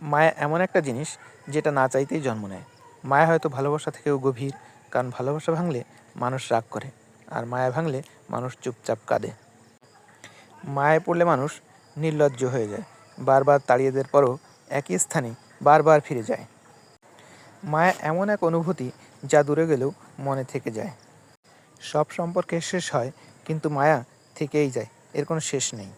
মায়া এমন একটা জিনিস যেটা না চাইতেই জন্ম নেয়। মায়া হয়তো ভালোবাসা থেকেও গভীর, কারণ ভালোবাসা ভাঙলে মানুষ রাগ করে, আর মায়া ভাঙলে মানুষ চুপচাপ কাঁদে। মায়ায় পড়লে মানুষ নির্লজ্জ হয়ে যায়, বারবার তাড়িয়ে দেওয়ার পরও একই স্থানে বারবার ফিরে যায়। মায়া এমন এক অনুভূতি যা দূরে গেলেও মনে থেকে যায়। সব সম্পর্কে শেষ হয়, কিন্তু মায়া থেকেই যায়, এর কোনো শেষ নেই।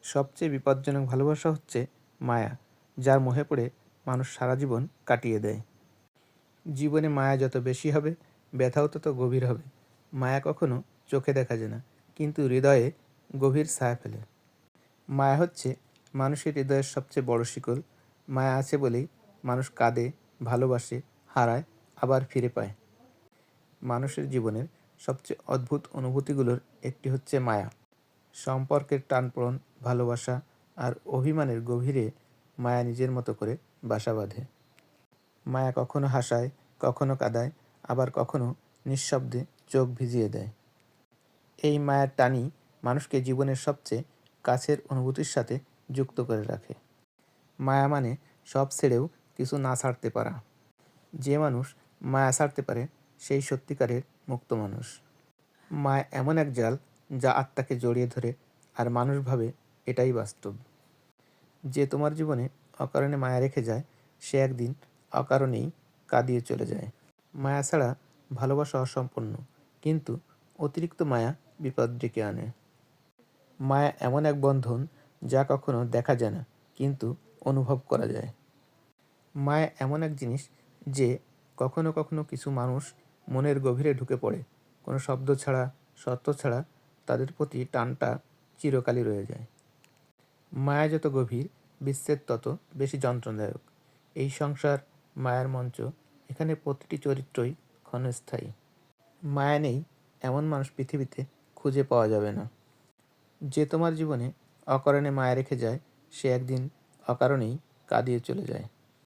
সবচেয়ে বিপজ্জনক ভালোবাসা হচ্ছে মায়া, যার মোহে পড়ে মানুষ সারা জীবন কাটিয়ে দেয়। জীবনে মায়া যত বেশি হবে, ব্যথাও তত গভীর হবে। মায়া কখনো চোখে দেখা যায় না, কিন্তু হৃদয়ে গভীর ছায়া ফেলে। মায়া হচ্ছে মানুষের হৃদয়ের সবচেয়ে বড় শিকল। মায়া আছে বলেই মানুষ কাঁদে, ভালোবাসে, হারায়, আবার ফিরে পায়। মানুষের জীবনের সবচেয়ে অদ্ভুত অনুভূতিগুলোর একটি হচ্ছে মায়া। সম্পর্কের টানপোড়েন, ভালোবাসা আর অভিমানের গভীরে মায়া নিজের মতো করে বাসা বাঁধে। মায়া কখনো হাসায়, কখনো কাঁদায়, আবার কখনো নিঃশব্দে চোখ ভিজিয়ে দেয়। এই মায়ার টানই মানুষকে জীবনের সবচেয়ে কাছের অনুভূতির সাথে যুক্ত করে রাখে। মায়া মানে সব ছেড়েও কিছু না ছাড়তে পারা। যে মানুষ মায়া ছাড়তে পারে, সেই সত্যিকারের মুক্ত মানুষ। মায়া এমন এক জাল যা আত্মাকে জড়িয়ে ধরে, আর মানুষ ভাবে এটাই বাস্তব। যে তোমার জীবনে অকারণে মায়া রেখে যায়, সে একদিন অকারণেই কাঁদিয়ে চলে যায়। মায়া ছাড়া ভালোবাসা অসম্পূর্ণ, কিন্তু অতিরিক্ত মায়া বিপদ ডেকে আনে। মায়া এমন এক বন্ধন যা কখনো দেখা যায় না, কিন্তু অনুভব করা যায়। মায়া এমন এক জিনিস যে কখনো কখনো কিছু মানুষ মনের গভীরে ঢুকে পড়ে, কোনো শব্দ ছাড়া, শর্ত ছাড়া তাদের প্রতি টানটা চিরকালই রয়ে যায়। মায়া যত গভীর, বিচ্ছেদ তত বেশি যন্ত্রণাদায়ক। এই সংসার মায়ার মঞ্চ, এখানে প্রতিটি চরিত্রই ক্ষণস্থায়ী। মায়া নেই এমন মানুষ পৃথিবীতে খুঁজে পাওয়া যাবে না। যে তোমার জীবনে অকারণে মায়া রেখে যায়, সে একদিন অকারণেই কাঁদিয়ে চলে যায়।